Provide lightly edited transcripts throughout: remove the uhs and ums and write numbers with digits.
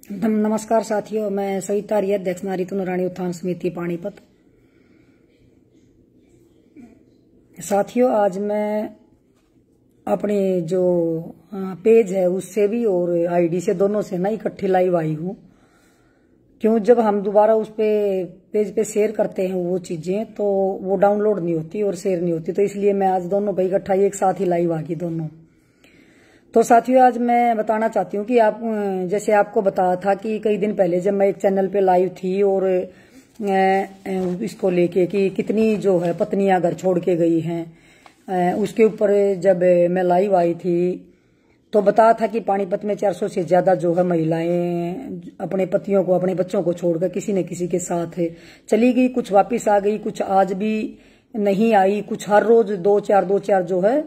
नमस्कार साथियों, मैं सविता आर्य, अध्यक्ष नारी रानी उत्थान समिति पानीपत। साथियों, आज मैं अपने जो पेज है उससे भी और आईडी से दोनों से ना इकट्ठी लाइव आई हूँ। क्यों, जब हम दोबारा उस पे पेज पे शेयर करते हैं वो चीजें तो वो डाउनलोड नहीं होती और शेयर नहीं होती, तो इसलिए मैं आज दोनों पे इकट्ठा एक साथ ही लाइव आ गई दोनों। तो साथियों, आज मैं बताना चाहती हूँ कि आप जैसे आपको बताया था कि कई दिन पहले जब मैं एक चैनल पे लाइव थी और इसको लेके कि कितनी जो है पत्नियां घर छोड़ के गई हैं, उसके ऊपर जब मैं लाइव आई थी तो बताया था कि पानीपत में 400 से ज्यादा जो है महिलाएं अपने पतियों को, अपने बच्चों को छोड़कर किसी न किसी के साथ चली गई। कुछ वापिस आ गई, कुछ आज भी नहीं आई, कुछ हर रोज दो चार जो है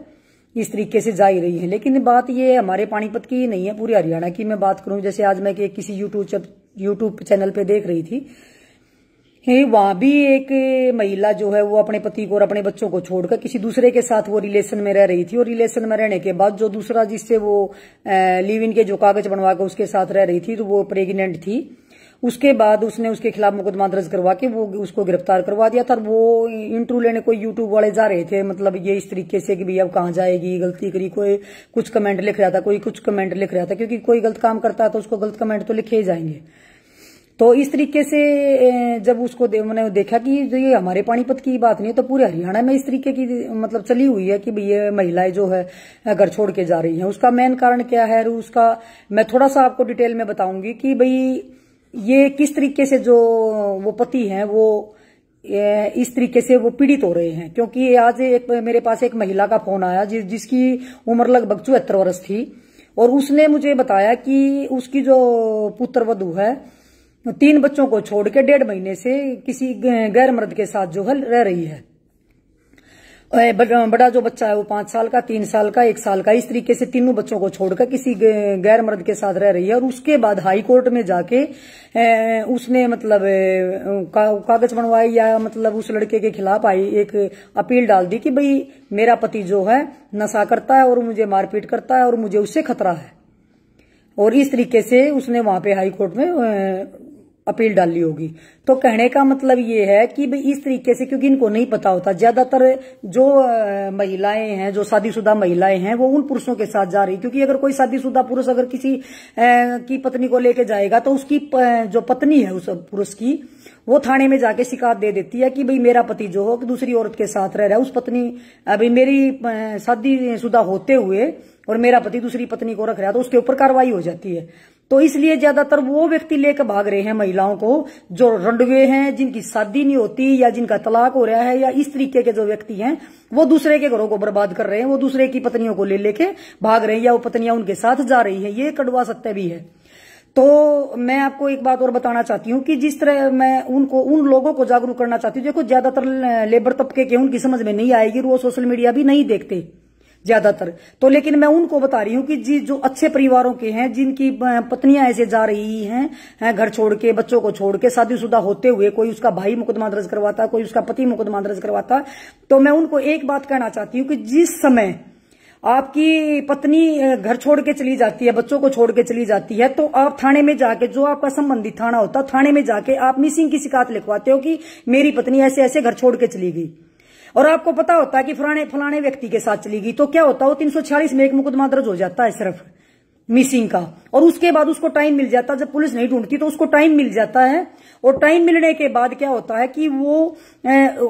इस तरीके से जा ही रही है। लेकिन बात ये हमारे पानीपत की नहीं है, पूरे हरियाणा की मैं बात करूं। जैसे आज मैं किसी यूट्यूब चैनल पे देख रही थी, वहां भी एक महिला जो है वो अपने पति को और अपने बच्चों को छोड़कर किसी दूसरे के साथ वो रिलेशन में रह रही थी, और रिलेशन में रहने के बाद जो दूसरा जिससे वो लिव इन के जो कागज बनवा कर उसके साथ रह रही थी तो वो प्रेग्नेंट थी। उसके बाद उसने उसके खिलाफ मुकदमा दर्ज करवा के वो उसको गिरफ्तार करवा दिया था। वो इंटरव्यू लेने कोई यूट्यूब वाले जा रहे थे, मतलब ये इस तरीके से कि भैया अब कहाँ जाएगी, गलती करी, कोई कुछ कमेंट लिख रहा था, कोई कुछ कमेंट लिख रहा था, क्योंकि कोई गलत काम करता है तो उसको गलत कमेंट तो लिखे ही जाएंगे। तो इस तरीके से जब उसको मैंने देखा कि ये हमारे पानीपत की बात नहीं है, तो पूरे हरियाणा में इस तरीके की मतलब चली हुई है कि भैया महिलाएं जो है घर छोड़ के जा रही हैं। उसका मेन कारण क्या है, उसका मैं थोड़ा सा आपको डिटेल में बताऊंगी कि भाई ये किस तरीके से जो वो पति हैं वो इस तरीके से वो पीड़ित हो रहे हैं। क्योंकि आज मेरे पास एक महिला का फोन आया जिसकी उम्र लगभग 74 वर्ष थी, और उसने मुझे बताया कि उसकी जो पुत्र वधू है 3 बच्चों को छोड़ के 1.5 महीने से किसी गैर मर्द के साथ जो है रह रही है। बड़ा जो बच्चा है वो 5 साल का, 3 साल का, 1 साल का, इस तरीके से तीनों बच्चों को छोड़कर किसी गैर मर्द के साथ रह रही है। और उसके बाद हाई कोर्ट में जाके उसने मतलब कागज बनवाए, या मतलब उस लड़के के खिलाफ आई एक अपील डाल दी कि भाई मेरा पति जो है नशा करता है और मुझे मारपीट करता है और मुझे उससे खतरा है। और इस तरीके से उसने वहां पे हाई कोर्ट में अपील डाली होगी। तो कहने का मतलब ये है कि भाई इस तरीके से, क्योंकि इनको नहीं पता होता, ज्यादातर जो महिलाएं हैं, जो शादीशुदा महिलाएं हैं, वो उन पुरुषों के साथ जा रही। क्योंकि अगर कोई शादीशुदा पुरुष अगर किसी की पत्नी को लेके जाएगा तो उसकी जो पत्नी है उस पुरुष की, वो थाने में जाके शिकायत दे देती है कि भाई मेरा पति जो हो दूसरी औरत के साथ रह रहा है, उस पत्नी अभी मेरी शादीशुदा होते हुए और मेरा पति दूसरी पत्नी को रख रहा है, तो उसके ऊपर कार्रवाई हो जाती है। तो इसलिए ज्यादातर वो व्यक्ति लेकर भाग रहे हैं महिलाओं को जो रंडवे हैं, जिनकी शादी नहीं होती या जिनका तलाक हो रहा है, या इस तरीके के जो व्यक्ति हैं वो दूसरे के घरों को बर्बाद कर रहे हैं, वो दूसरे की पत्नियों को ले लेके भाग रहे हैं, या वो पत्नियां उनके साथ जा रही है। ये कड़वा सत्य भी है। तो मैं आपको एक बात और बताना चाहती हूँ कि जिस तरह मैं उन लोगों को जागरूक करना चाहती हूँ, देखो ज्यादातर लेबर तबके के उनकी समझ में नहीं आएगी, वो सोशल मीडिया भी नहीं देखते ज्यादातर। तो लेकिन मैं उनको बता रही हूँ कि जो अच्छे परिवारों के हैं, जिनकी पत्नियां ऐसे जा रही हैं घर छोड़ के, बच्चों को छोड़ के, शादीशुदा होते हुए, कोई उसका भाई मुकदमा दर्ज करवाता, कोई उसका पति मुकदमा दर्ज करवाता, तो मैं उनको एक बात कहना चाहती हूँ कि जिस समय आपकी पत्नी घर छोड़ के चली जाती है, बच्चों को छोड़ के चली जाती है, तो आप थाने में जाके, जो आपका संबंधित थाना होता है, थाने में जाके आप मिसिंग की शिकायत लिखवाते हो कि मेरी पत्नी ऐसे ऐसे घर छोड़ के चली गई, और आपको पता होता है कि फलाने व्यक्ति के साथ चली गई। तो क्या होता है, वो 346 में एक मुकदमा दर्ज हो जाता है सिर्फ मिसिंग का, और उसके बाद उसको टाइम मिल जाता है। जब पुलिस नहीं ढूंढती तो उसको टाइम मिल जाता है, और टाइम मिलने के बाद क्या होता है कि वो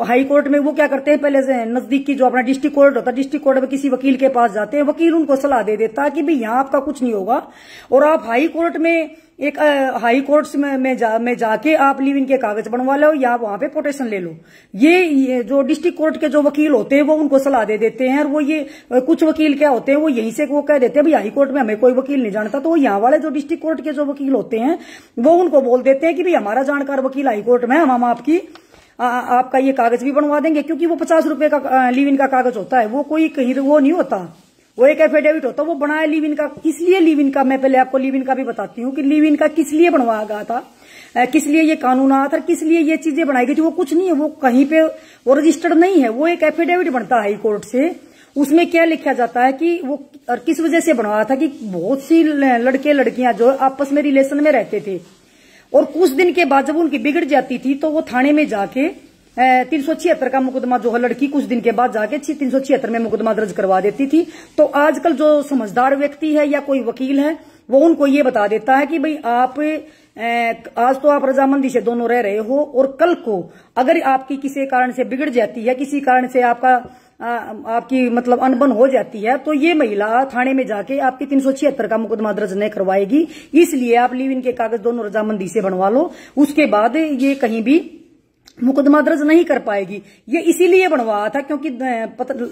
हाई कोर्ट में वो क्या करते हैं, पहले से नजदीक की जो अपना डिस्ट्रिक्ट कोर्ट होता है, डिस्ट्रिक्ट कोर्ट में किसी वकील के पास जाते हैं, वकील उनको सलाह दे देता है कि भाई यहाँ आपका कुछ नहीं होगा, और आप हाई कोर्ट में एक हाई कोर्ट में जाके आप लिव इन के कागज बनवा लो, या वहां पे प्रोटेक्शन ले लो। ये जो डिस्ट्रिक्ट कोर्ट के जो वकील होते हैं वो उनको सलाह दे देते हैं। और वो ये कुछ वकील क्या होते हैं, वो यहीं से वो कह देते हैं भाई हाई कोर्ट में हमें कोई वकील नहीं जानता, तो यहाँ वाले जो डिस्ट्रिक्ट कोर्ट के जो वकील होते हैं वो उनको बोल देते हैं कि भाई हमारा जानकार वकील हाई कोर्ट में, हम आपका ये कागज भी बनवा देंगे। क्योंकि वो 50 रुपए का लिव इन का कागज होता है, वो कोई कहीं वो नहीं होता, वो एक एफिडेविट होता है, वो बनाया लिव इन का। किस लिए लिव इन का, मैं पहले आपको लिव इन का भी बताती हूँ कि लिव इन का किस लिए बनवाया गया था, किस लिए ये कानून आया था, किस लिए ये चीजें बनाई गई थी। वो कुछ नहीं है, वो कहीं पे वो रजिस्टर्ड नहीं है, वो एक एफिडेविट बनता है हाई कोर्ट से, उसमें क्या लिखा जाता है कि वो और किस वजह से बनवाया था कि बहुत सी लड़के लड़कियां जो आपस में रिलेशन में रहते थे और कुछ दिन के बाद जब उनकी बिगड़ जाती थी तो वो थाने में जाके 376 का मुकदमा जो है लड़की कुछ दिन के बाद जाके 376 में मुकदमा दर्ज करवा देती थी। तो आजकल जो समझदार व्यक्ति है या कोई वकील है वो उनको ये बता देता है कि भाई आप आज तो आप रजामंदी से दोनों रह रहे हो और कल को अगर आपकी किसी कारण से बिगड़ जाती है, किसी कारण से आपकी मतलब अनबन हो जाती है, तो ये महिला थाने में जाके आपकी 376 का मुकदमा दर्ज नहीं करवाएगी। इसलिए आप लिव इन के कागज दोनों रजामंदी से बनवा लो, उसके बाद ये कहीं भी मुकदमा दर्ज नहीं कर पाएगी। ये इसीलिए बनवाया था क्योंकि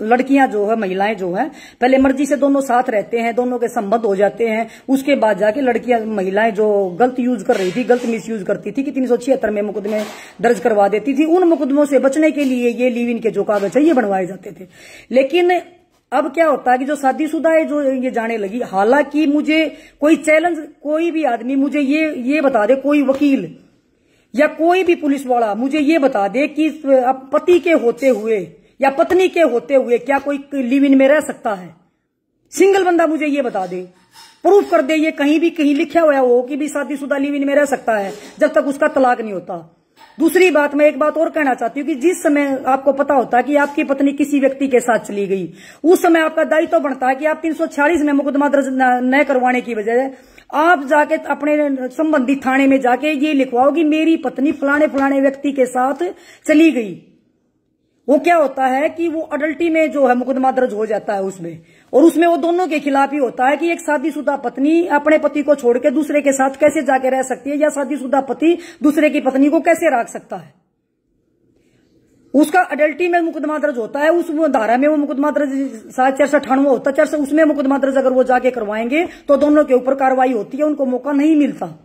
लड़कियां जो है, महिलाएं जो है, पहले मर्जी से दोनों साथ रहते हैं, दोनों के संबंध हो जाते हैं, उसके बाद जाके लड़कियां महिलाएं जो गलत यूज कर रही थी, गलत मिस यूज करती थी कि 376 में मुकदमे दर्ज करवा देती थी। उन मुकदमों से बचने के लिए ये लिव इन के जो कागज है ये बनवाए जाते थे। लेकिन अब क्या होता है कि जो शादीशुदा है जो ये जाने लगी, हालांकि मुझे कोई चैलेंज, कोई भी आदमी मुझे ये बता दे, कोई वकील या कोई भी पुलिस वाला मुझे ये बता दे कि पति के होते हुए या पत्नी के होते हुए क्या कोई लिव इन में रह सकता है। सिंगल बंदा मुझे ये बता दे, प्रूफ कर दे, ये कहीं भी कहीं लिखा हुआ हो कि भी शादीशुदा लिव इन में रह सकता है जब तक उसका तलाक नहीं होता। दूसरी बात, मैं एक बात और कहना चाहती हूँ कि जिस समय आपको पता होता है कि आपकी पत्नी किसी व्यक्ति के साथ चली गई, उस समय आपका दायित्व तो बनता है कि आप 346 में मुकदमा दर्ज न करवाने की बजाय आप जाके अपने संबंधित थाने में जाके ये लिखवाओ कि मेरी पत्नी फलाने फलाने व्यक्ति के साथ चली गई। वो क्या होता है कि वो अडल्टी में जो है मुकदमा दर्ज हो जाता है उसमें, और उसमें वो दोनों के खिलाफ ही होता है कि एक शादीशुदा पत्नी अपने पति को छोड़ के दूसरे के साथ कैसे जाके रह सकती है, या शादीशुदा पति दूसरे की पत्नी को कैसे रख सकता है। उसका अडल्टी में मुकदमा दर्ज होता है, उस धारा में वो मुकदमा दर्ज 498 होता है, उसमें मुकदमा दर्ज अगर वो जाके करवाएंगे तो दोनों के ऊपर कार्रवाई होती है, उनको मौका नहीं मिलता।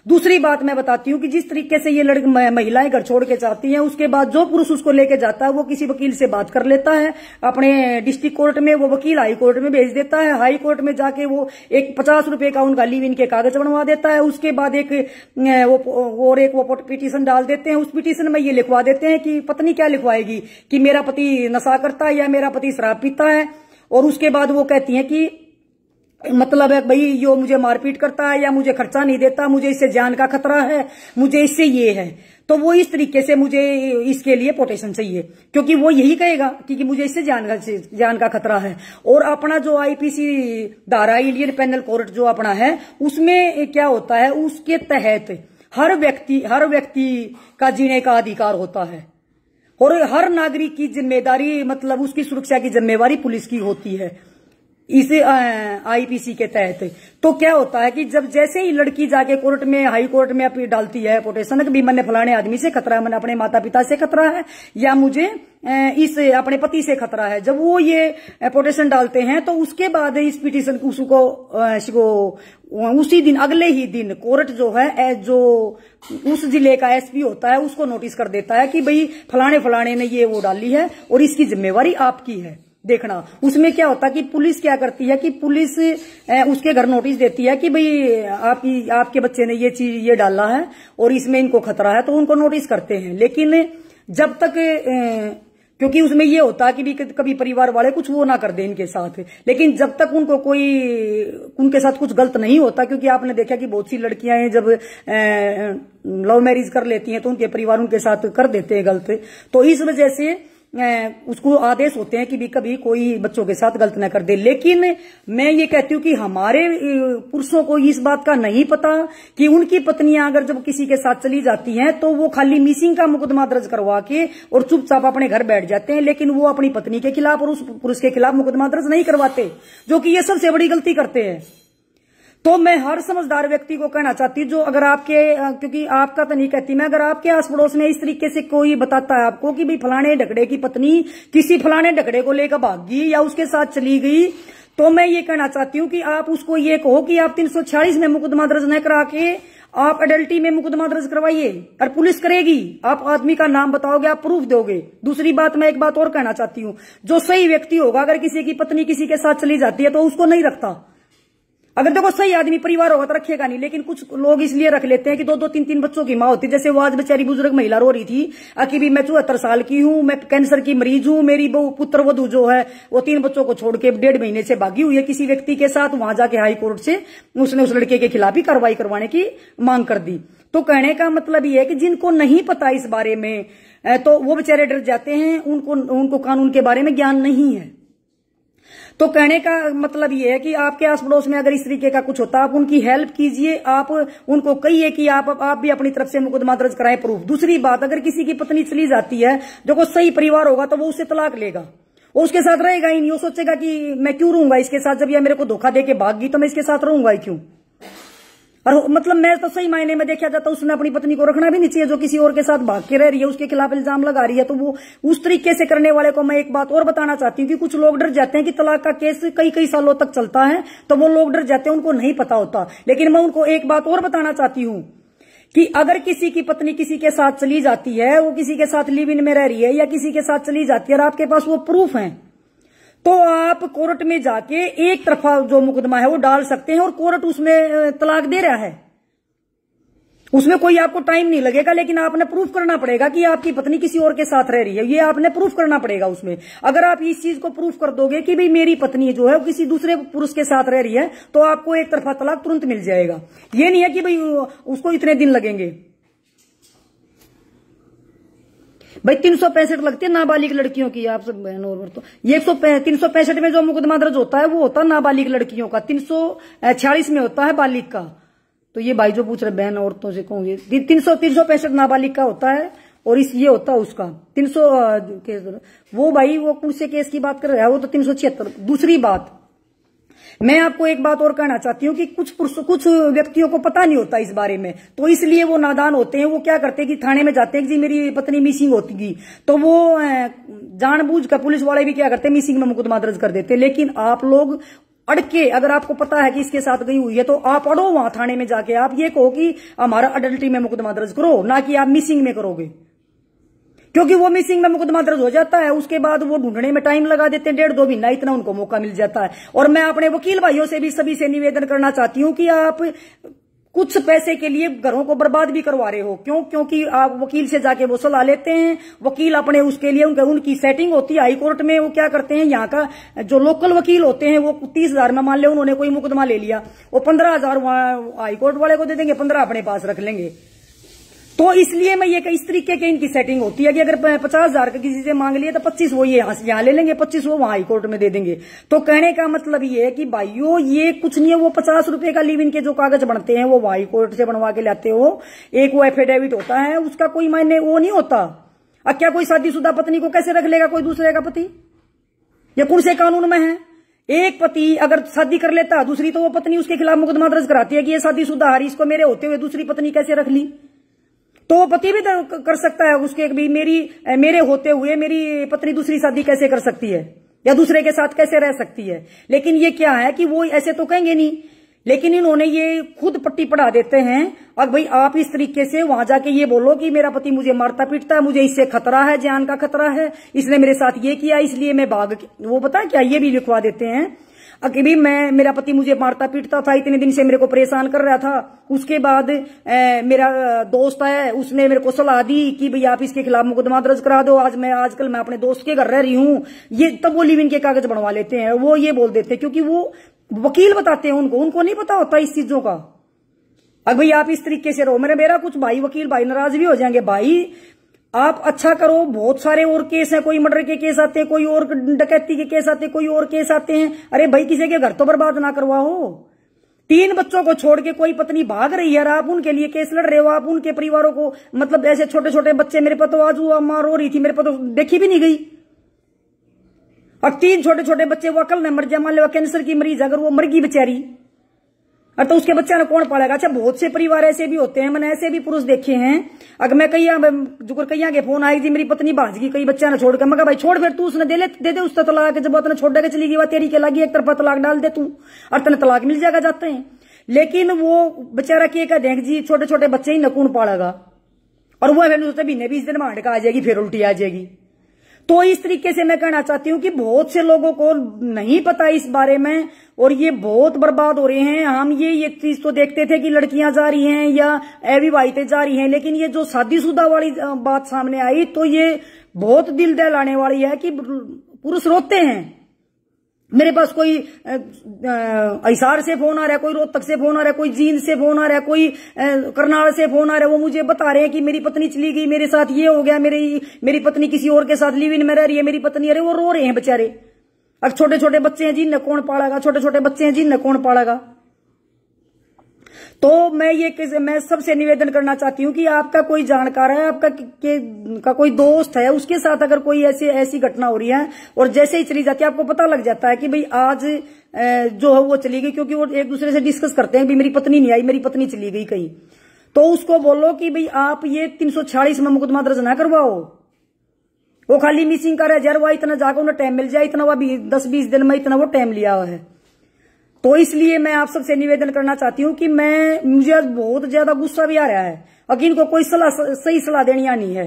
दूसरी बात मैं बताती हूँ कि जिस तरीके से ये महिलाएं घर छोड़ के जाती हैं, उसके बाद जो पुरुष उसको लेके जाता है वो किसी वकील से बात कर लेता है, अपने डिस्ट्रिक्ट कोर्ट में वो वकील हाई कोर्ट में भेज देता है, हाई कोर्ट में जाके वो एक 50 रुपए का उनका लिव इन के कागज बनवा देता है। उसके बाद वो पिटीशन डाल देते हैं। उस पिटीशन में ये लिखवा देते हैं कि पत्नी क्या लिखवाएगी कि मेरा पति नशा करता है या मेरा पति शराब पीता है, और उसके बाद वो कहती है कि मतलब है भाई यो मुझे मारपीट करता है या मुझे खर्चा नहीं देता, मुझे इससे जान का खतरा है, मुझे इससे ये है, तो वो इस तरीके से मुझे इसके लिए प्रोटेक्शन चाहिए, क्योंकि वो यही कहेगा कि मुझे इससे जान का खतरा है। और अपना जो आईपीसी धारा, इंडियन पेनल कोड जो अपना है, उसमें क्या होता है, उसके तहत हर व्यक्ति का जीने का अधिकार होता है और हर नागरिक की जिम्मेदारी, मतलब उसकी सुरक्षा की जिम्मेवारी पुलिस की होती है इस आईपीसी के तहत। तो क्या होता है कि जब जैसे ही लड़की जाके कोर्ट में, हाई कोर्ट में अपनी डालती है पोटेशन कि मैंने फलाने आदमी से खतरा है, मैंने अपने माता पिता से खतरा है या मुझे इस अपने पति से खतरा है, जब वो ये पोटेशन डालते हैं तो उसके बाद इस पिटीशन उसको उसी दिन, अगले ही दिन कोर्ट जो है, जो उस जिले का एसपी होता है, उसको नोटिस कर देता है कि भाई फलाने फलाने ने ये वो डाली है और इसकी जिम्मेवारी आपकी है देखना। उसमें क्या होता है कि पुलिस क्या करती है कि पुलिस उसके घर नोटिस देती है कि भाई आपके बच्चे ने ये चीज ये डाला है और इसमें इनको खतरा है, तो उनको नोटिस करते हैं। लेकिन जब तक क्योंकि उसमें ये होता है कि भी कभी परिवार वाले कुछ वो ना कर दे इनके साथ, लेकिन जब तक उनको कोई उनके साथ कुछ गलत नहीं होता, क्योंकि आपने देखा कि बहुत सी लड़कियां हैं जब लव मैरिज कर लेती हैं तो उनके परिवार उनके साथ कर देते हैं गलत, तो इस वजह से उसको आदेश होते हैं कि भी कभी कोई बच्चों के साथ गलत न कर दे। लेकिन मैं ये कहती हूँ कि हमारे पुरुषों को इस बात का नहीं पता कि उनकी पत्नियां अगर जब किसी के साथ चली जाती हैं तो वो खाली मिसिंग का मुकदमा दर्ज करवा के और चुपचाप अपने घर बैठ जाते हैं, लेकिन वो अपनी पत्नी के खिलाफ और उस पुरुष के खिलाफ मुकदमा दर्ज नहीं करवाते, जो कि ये सबसे बड़ी गलती करते हैं। तो मैं हर समझदार व्यक्ति को कहना चाहती हूँ, जो अगर आपके, क्योंकि आपका तो नहीं कहती मैं, अगर आपके आस पड़ोस में इस तरीके से कोई बताता है आपको कि भाई फलाने ढकड़े की पत्नी किसी फलाने ढकड़े को लेकर भाग गई या उसके साथ चली गई, तो मैं ये कहना चाहती हूँ कि आप उसको ये कहो कि आप 346 में मुकदमा दर्ज न करा के आप अडल्टी में मुकदमा दर्ज करवाइए, और पुलिस करेगी। आप आदमी का नाम बताओगे, आप प्रूफ दोगे। दूसरी बात, मैं एक बात और कहना चाहती हूँ, जो सही व्यक्ति होगा, अगर किसी की पत्नी किसी के साथ चली जाती है तो उसको नहीं रखता, अगर देखो सही आदमी परिवार होगा तो रखेगा नहीं, लेकिन कुछ लोग इसलिए रख लेते हैं कि दो दो तीन तीन बच्चों की माँ होती है। जैसे वो आज बेचारी बुजुर्ग महिला रो रही थी कि भी मैं 74 साल की हूं, मैं कैंसर की मरीज हूं, मेरी पुत्र वधू जो है वो 3 बच्चों को छोड़ के 1.5 महीने से भागी हुई है किसी व्यक्ति के साथ। वहां जाके हाई कोर्ट से उसने उस लड़के के खिलाफ ही कार्रवाई करवाने की मांग कर दी। तो कहने का मतलब ये है कि जिनको नहीं पता इस बारे में तो वो बेचारे डर जाते हैं, उनको कानून के बारे में ज्ञान नहीं है। तो कहने का मतलब ये है कि आपके आस पड़ोस में अगर इस तरीके का कुछ होता है आप उनकी हेल्प कीजिए, आप उनको कहिए कि आप भी अपनी तरफ से मुकदमा दर्ज कराएं, प्रूफ। दूसरी बात, अगर किसी की पत्नी चली जाती है, देखो सही परिवार होगा तो वो उससे तलाक लेगा, वो उसके साथ रहेगा ही नहीं। वो सोचेगा कि मैं क्यों रहूंगा इसके साथ, जब यह मेरे को धोखा देके भाग गई तो मैं इसके साथ रहूंगा ही क्यों। और मतलब मैं तो सही मायने में देखा जाता उसने अपनी पत्नी को रखना भी नहीं चाहिए, जो किसी और के साथ भाग के रह रही है, उसके खिलाफ इल्जाम लगा रही है। तो वो उस तरीके से करने वाले को मैं एक बात और बताना चाहती हूँ कि कुछ लोग डर जाते हैं कि तलाक का केस कई कई सालों तक चलता है, तो वो लोग डर जाते हैं, उनको नहीं पता होता। लेकिन मैं उनको एक बात और बताना चाहती हूँ कि अगर किसी की पत्नी किसी के साथ चली जाती है, वो किसी के साथ लिव इन में रह रही है या किसी के साथ चली जाती है और आपके पास वो प्रूफ है, तो आप कोर्ट में जाके एक तरफा जो मुकदमा है वो डाल सकते हैं और कोर्ट उसमें तलाक दे रहा है। उसमें कोई आपको टाइम नहीं लगेगा, लेकिन आपने प्रूफ करना पड़ेगा कि आपकी पत्नी किसी और के साथ रह रही है, ये आपने प्रूफ करना पड़ेगा उसमें। अगर आप इस चीज को प्रूफ कर दोगे कि भाई मेरी पत्नी जो है वो किसी दूसरे पुरुष के साथ रह रही है, तो आपको एक तरफा तलाक तुरंत मिल जाएगा। ये नहीं है कि भाई उसको इतने दिन लगेंगे। भाई 365 लगती है नाबालिग लड़कियों की, आप सब बहन और तो ये 365 में जो मुकदमा दर्ज होता है वो होता है नाबालिग लड़कियों का, 346 में होता है बालिग का। तो ये भाई जो पूछ रहे बहन औरतों से कहूंगी 365 नाबालिग का होता है और ये होता है उसका 300 केस। वो भाई वो कौन से केस की बात कर रहा है, वो तो 376। दूसरी बात, मैं आपको एक बात और कहना चाहती हूँ कि कुछ व्यक्तियों को पता नहीं होता इस बारे में, तो इसलिए वो नादान होते हैं। वो क्या करते हैं कि थाने में जाते हैं कि जी मेरी पत्नी मिसिंग होती, तो वो जानबूझ कर पुलिस वाले भी क्या करते हैं मिसिंग में मुकदमा दर्ज कर देते हैं। लेकिन आप लोग अड़के, अगर आपको पता है कि इसके साथ गई हुई है तो आप अड़ो वहां थाने में जाके, आप ये कहो कि हमारा अडल्ट्री में मुकदमा दर्ज करो, ना कि आप मिसिंग में करोगे। क्योंकि वो मिसिंग में मुकदमा दर्ज हो जाता है, उसके बाद वो ढूंढने में टाइम लगा देते हैं, 1.5-2 महीना इतना उनको मौका मिल जाता है। और मैं अपने वकील भाइयों से भी सभी से निवेदन करना चाहती हूँ कि आप कुछ पैसे के लिए घरों को बर्बाद भी करवा रहे हो। क्यों? क्योंकि आप वकील से जाके वो सलाह लेते हैं, वकील अपने उसके लिए उनकी सेटिंग होती है हाई कोर्ट में। वो क्या करते हैं, यहाँ का जो लोकल वकील होते हैं वो 30,000 में मान ले उन्होंने कोई मुकदमा ले लिया, वो 15,000 हाई कोर्ट वाले को दे देंगे, 15 अपने पास रख लेंगे। तो इसलिए मैं ये इस तरीके की इनकी सेटिंग होती है कि अगर 50,000 का किसी से मांग लिए तो 25 वो ये यहाँ ले लेंगे, 25 वो वहां हाई कोर्ट में दे देंगे। तो कहने का मतलब ये है कि भाइयों ये कुछ नहीं है, वो 50 रुपए का लिव इन के जो कागज बनते हैं वो हाई कोर्ट से बनवा के लाते हो, एक वो एफिडेविट होता है, उसका कोई मायने वो नहीं होता। अब क्या कोई शादीशुदा पत्नी को कैसे रख लेगा कोई दूसरे का पति? ये कौन से कानून में है? एक पति अगर शादी कर लेता दूसरी, तो वो पत्नी उसके खिलाफ मुकदमा दर्ज कराती है कि ये शादीशुदा है, इसको मेरे होते हुए दूसरी पत्नी कैसे रख ली। तो वो पति भी कर सकता है उसके भी, मेरे होते हुए मेरी पत्नी दूसरी शादी कैसे कर सकती है या दूसरे के साथ कैसे रह सकती है। लेकिन ये क्या है कि वो ऐसे तो कहेंगे नहीं, लेकिन इन्होंने ये खुद पट्टी पढ़ा देते हैं। और भाई आप इस तरीके से वहां जाके ये बोलो कि मेरा पति मुझे मारता पीटता है, मुझे इससे खतरा है, जान का खतरा है, इसने मेरे साथ ये किया इसलिए मैं भाग, वो पता है क्या ये भी लिखवा देते हैं कि भी मेरा पति मुझे मारता पीटता था, इतने दिन से मेरे को परेशान कर रहा था। उसके बाद मेरा दोस्त है, उसने मेरे को सलाह दी कि भाई आप इसके खिलाफ मुकदमा दर्ज करा दो, आजकल मैं अपने दोस्त के घर रह रही हूं। ये तब वो लिव इन के कागज बनवा लेते हैं, वो ये बोल देते हैं क्योंकि वो वकील बताते हैं उनको नहीं पता होता इस चीजों का। अब भाई आप इस तरीके से रहो, मेरा कुछ भाई वकील भाई नाराज भी हो जाएंगे। भाई आप अच्छा करो, बहुत सारे और केस हैं, कोई मर्डर के केस आते हैं, कोई और डकैती के केस आते हैं, कोई और केस आते हैं। अरे भाई किसी के घर तो बर्बाद ना करवाओ। 3 बच्चों को छोड़ के कोई पत्नी भाग रही है, आप उनके लिए केस लड़ रहे हो, आप उनके परिवारों को मतलब ऐसे छोटे छोटे बच्चे, मेरे पास तो आज वो मां रो रही थी, मेरे पास तो देखी भी नहीं गई। और 3 छोटे छोटे बच्चे, वो अकल न मर जाए, मान लो कैंसर की मरीज, अगर वो मर गई बेचारी, और तो उसके बच्चा ने कौन पालेगा। अच्छा बहुत से परिवार ऐसे भी होते हैं, मैंने ऐसे भी पुरुष देखे हैं। अगर मैं कहीं के फोन आई थी मेरी पत्नी भाज गई कई बच्चा ने छोड़ कर, मगर भाई छोड़ फिर तू उसने दे दे उसका तलाक, जब उतने छोड़ के चली गई वह तेरी के लगी, एक तरफा तलाक डाल दे तू और तेने तलाक मिल जाएगा जाते हैं। लेकिन वो बेचारा क्या देख जी छोटे छोटे बच्चे ही नकून पालेगा और वो महीने 20 दिन में हटका आ जाएगी, फिर उल्टी आ जाएगी। तो इस तरीके से मैं कहना चाहती हूँ कि बहुत से लोगों को नहीं पता इस बारे में, और ये बहुत बर्बाद हो रहे हैं। हम ये चीज तो देखते थे कि लड़कियां जा रही हैं या अविवाहितें जा रही हैं, लेकिन ये जो शादीशुदा वाली बात सामने आई तो ये बहुत दिल दहलाने वाली है कि पुरुष रोते हैं। मेरे पास कोई हिसार से फोन आ रहा है, कोई रोहतक से फोन आ रहा है, कोई जींद से फोन आ रहा है, कोई करनाल से फोन आ रहा है। वो मुझे बता रहे हैं कि मेरी पत्नी चली गई, मेरे साथ ये हो गया, मेरी पत्नी किसी और के साथ लिव इन में रह रही है, मेरी पत्नी। अरे वो रो रहे हैं बेचारे। अब छोटे छोटे बच्चे हैं जिन्हें कौन पालेगा, छोटे छोटे बच्चे हैं जिन्हें कौन पालेगा। तो मैं सबसे निवेदन करना चाहती हूं कि आपका कोई जानकार है, आपका कोई दोस्त है, उसके साथ अगर कोई ऐसी घटना हो रही है और जैसे ही चली जाती है, आपको पता लग जाता है कि भाई आज जो है वो चली गई, क्योंकि वो एक दूसरे से डिस्कस करते हैं कि मेरी पत्नी नहीं आई, मेरी पत्नी चली गई कहीं, तो उसको बोलो कि भाई आप ये 346 में मुकदमा दर्ज ना करवाओ। वो खाली मिसिंग का रिजर्व इतना जाकर उन्हें टाइम मिल जाए, इतना वो 10-20 दिन में इतना वो टाइम लिया हुआ है। तो इसलिए मैं आप सबसे निवेदन करना चाहती हूं कि मुझे आज बहुत ज्यादा गुस्सा भी आ रहा है, अगर इनको कोई सही सलाह देनी नहीं है।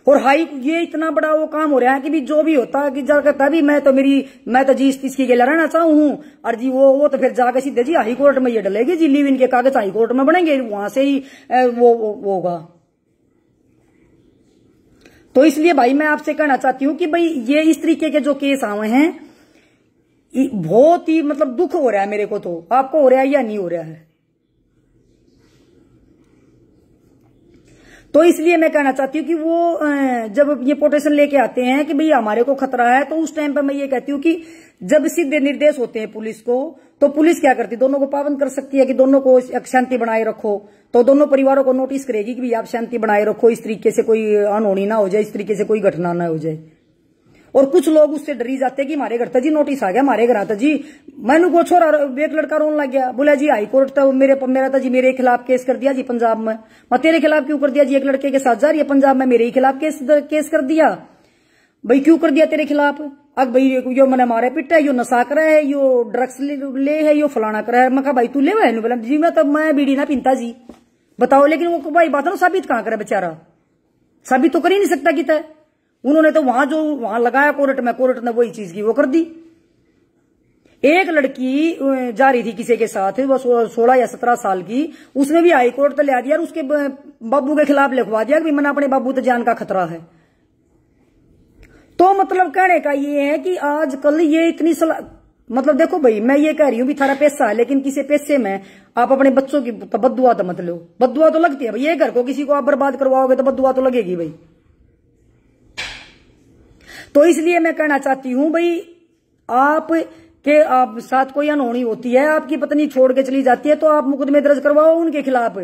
और ये इतना बड़ा वो काम हो रहा है कि भी जो भी होता है कि जाकर भी मैं तो जी इसकी गेला रहना चाहूं हूं, और जी वो तो फिर जाकर सीधे जी हाई कोर्ट में ये डलेगी जी, लिव इन के कागज हाई कोर्ट में बनेंगे, वहां से ही वो होगा। तो इसलिए भाई मैं आपसे कहना चाहती हूं कि भाई ये इस तरीके के जो केस आए हैं बहुत ही मतलब दुख हो रहा है मेरे को। तो आपको हो रहा है या नहीं हो रहा है? तो इसलिए मैं कहना चाहती हूँ कि वो जब ये पोटेशन लेके आते हैं कि भाई हमारे को खतरा है, तो उस टाइम पर मैं ये कहती हूँ कि जब सीधे निर्देश होते हैं पुलिस को, तो पुलिस क्या करती है, दोनों को पाबंद कर सकती है कि दोनों को शांति बनाए रखो। तो दोनों परिवारों को नोटिस करेगी कि भाई आप शांति बनाए रखो, इस तरीके से कोई अनहोनी ना हो जाए, इस तरीके से कोई घटना ना हो जाए। और कुछ लोग उससे डरी जाते हैं कि हमारे घर तक जी नोटिस आ गया, हमारे घर आता जी मैनू को छोरा एक लड़का रोन लग गया, बोला जी हाई कोर्ट तो मेरा तो जी मेरे खिलाफ केस कर दिया जी पंजाब में। मैं तेरे खिलाफ क्यों कर दिया जी, एक लड़के के साथ जा रही है पंजाब में, मेरे ही खिलाफ केस कर दिया भाई, क्यों कर दिया तेरे खिलाफ? अब भाई यो मैंने मारे पिटा है, यो नशा करा है, यो ड्रग्स ले है, यो फलाना करा है। मैं कहा भाई तू ले है? बोला जी मैं बीड़ी ना पीता जी। बताओ, लेकिन वो भाई बात ना साबित कहां करे बेचारा, साबित तो कर ही नहीं सकता कि तय। उन्होंने तो वहां लगाया कोर्ट ने वही चीज की वो कर दी। एक लड़की जा रही थी किसी के साथ, वो 16 या 17 साल की, उसने भी हाई कोर्ट तक ले दिया और उसके बाबू के खिलाफ लिखवा दिया कि मैंने अपने बाबू तो जान का खतरा है। तो मतलब कहने का ये है कि आजकल ये इतनी मतलब देखो भाई, मैं ये कह रही हूं भी थारा पैसा है, लेकिन किसी पैसे में आप अपने बच्चों की तो बद्दुआ तो मत लो। बद्दुआ तो लगती है भाई, ये घर को किसी को आप बर्बाद करवाओगे तो बद्दुआ तो लगेगी भाई। तो इसलिए मैं कहना चाहती हूं भाई, आप साथ कोई अनहोनी होती है, आपकी पत्नी छोड़ के चली जाती है, तो आप मुकदमे दर्ज करवाओ उनके खिलाफ।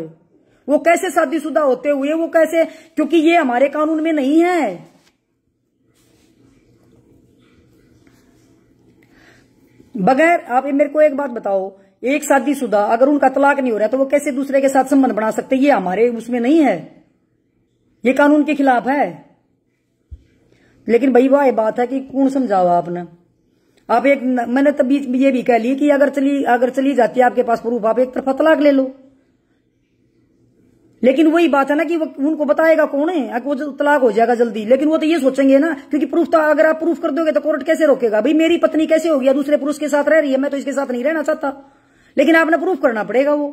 वो कैसे शादीशुदा होते हुए वो कैसे, क्योंकि ये हमारे कानून में नहीं है। बगैर आप मेरे को एक बात बताओ, एक शादीशुदा अगर उनका तलाक नहीं हो रहा तो वो कैसे दूसरे के साथ संबंध बना सकते? ये हमारे उसमें नहीं है, ये कानून के खिलाफ है। लेकिन भाई वह बात है कि कौन समझाओ आपने। आप मैंने तभी ये भी कह ली कि अगर चली जाती है आपके पास प्रूफ, आप एक तरफा तलाक ले लो। लेकिन वही बात है ना कि वो उनको बताएगा कौन है, वो तलाक हो जाएगा जल्दी। लेकिन वो तो ये सोचेंगे ना, क्योंकि प्रूफ तो अगर आप प्रूफ कर दोगे तो कोर्ट कैसे रोकेगा? भाई मेरी पत्नी कैसे हो गया, दूसरे पुरुष के साथ रह रही है, मैं तो इसके साथ नहीं रहना चाहता, लेकिन आपने प्रूफ करना पड़ेगा। वो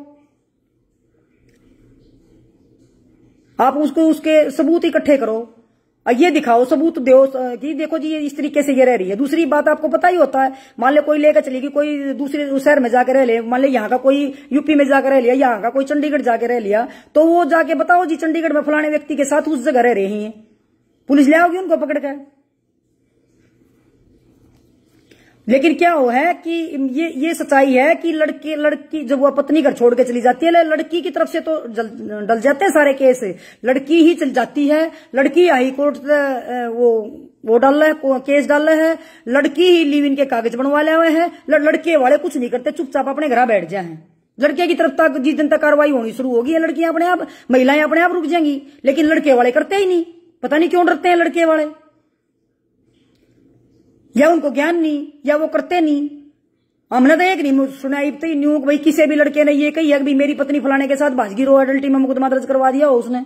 आप उसके सबूत इकट्ठे करो, ये दिखाओ, सबूत दो कि देखो जी ये इस तरीके से ये रह रही है। दूसरी बात आपको पता ही होता है, मान ले कोई लेकर चलेगी, कोई दूसरे शहर में जाकर रह ले, मान ले यहाँ का कोई यूपी में जाकर रह लिया, यहाँ का कोई चंडीगढ़ जाकर रह लिया, तो वो जाके बताओ जी चंडीगढ़ में फलाने व्यक्ति के साथ उस जगह रह रही है, पुलिस ले आओगी उनको पकड़ कर। लेकिन क्या हो है कि ये सच्चाई है कि लड़की जब वो पत्नी घर छोड़ के चली जाती है, लड़की की तरफ से तो डल जाते हैं सारे केस, लड़की ही चल जाती है, लड़की हाई कोर्ट वो डाल है, केस डाल है, लड़की ही लिव इन के कागज बनवा ले हुए हैं, लड़के वाले कुछ नहीं करते, चुपचाप अपने घर बैठ जाए हैं। लड़के की तरफ तक जिस दिन तक कार्रवाई होनी शुरू होगी, लड़कियां अपने आप, महिलाएं अपने आप रुक जाएंगी, लेकिन लड़के वाले करते ही नहीं। पता नहीं क्यों डरते हैं लड़के वाले, या उनको ज्ञान नहीं, या वो करते नहीं। हमने तो एक नहीं सुनाई तो न्यू भाई किसी भी लड़के ने ये कही है कि मेरी पत्नी फलाने के साथ भाजगी रो अडल्टी में मुकदमा दर्ज करवा दिया हो उसने।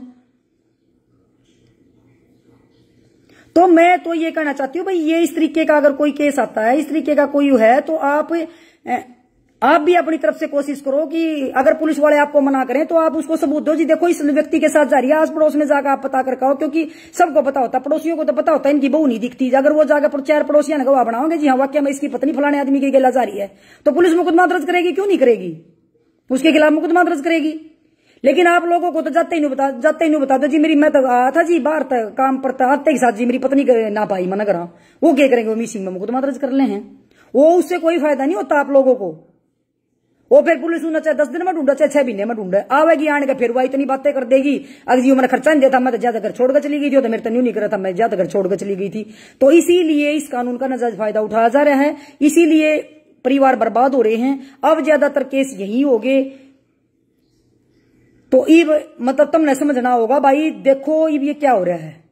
तो मैं तो ये कहना चाहती हूँ भाई, ये इस तरीके का अगर कोई केस आता है, इस तरीके का कोई है, तो आप भी अपनी तरफ से कोशिश करो कि अगर पुलिस वाले आपको मना करें तो आप उसको सबूत दो जी, देखो इस व्यक्ति के साथ जा रही है, आस पड़ोस में जाकर आप पता करके आओ, क्योंकि सबको पता होता है, पड़ोसियों को तो पता होता है इनकी बहू नहीं दिखती। अगर वो जाकर 4 पड़ोसियां गवाह बनाओगे जी हाँ वाकई में इसकी पत्नी फलाने आदमी की गेला जा रही है, तो पुलिस मुकदमा दर्ज करेगी, क्यों नहीं करेगी, उसके खिलाफ मुकदमा दर्ज करेगी। लेकिन आप लोगों को तो जाते ही नहीं बता दो जी मेरी, मैं तो आया था जी बाहर तक काम पर आते के साथ जी मेरी पत्नी ना पाई मना करा, वो क्या करेंगे, वो मिसिंग में मुकदमा दर्ज कर ले हैं, वो उससे कोई फायदा नहीं होता आप लोगों को। वो फिर पुलिस उन्हें चाहे 10 दिन में ढूंढा चाहे 6 महीने में ढूंढे, आवेगी आने का फिर वह इतनी बातें कर देगी, अगर जी मैंने खर्चा नहीं दिया था, मैं तो ज्यादा घर छोड़कर चली गई थी, तो मेरे तो नहीं करा था, मैं ज्यादा घर छोड़कर चली गई थी। तो इसीलिए इस कानून का नाजायज फायदा उठाया जा रहा है, इसीलिए परिवार बर्बाद हो रहे हैं। अब ज्यादातर केस यही हो गए। तो इब मतलब तुमने समझना होगा भाई, देखो इब ये क्या हो रहा है।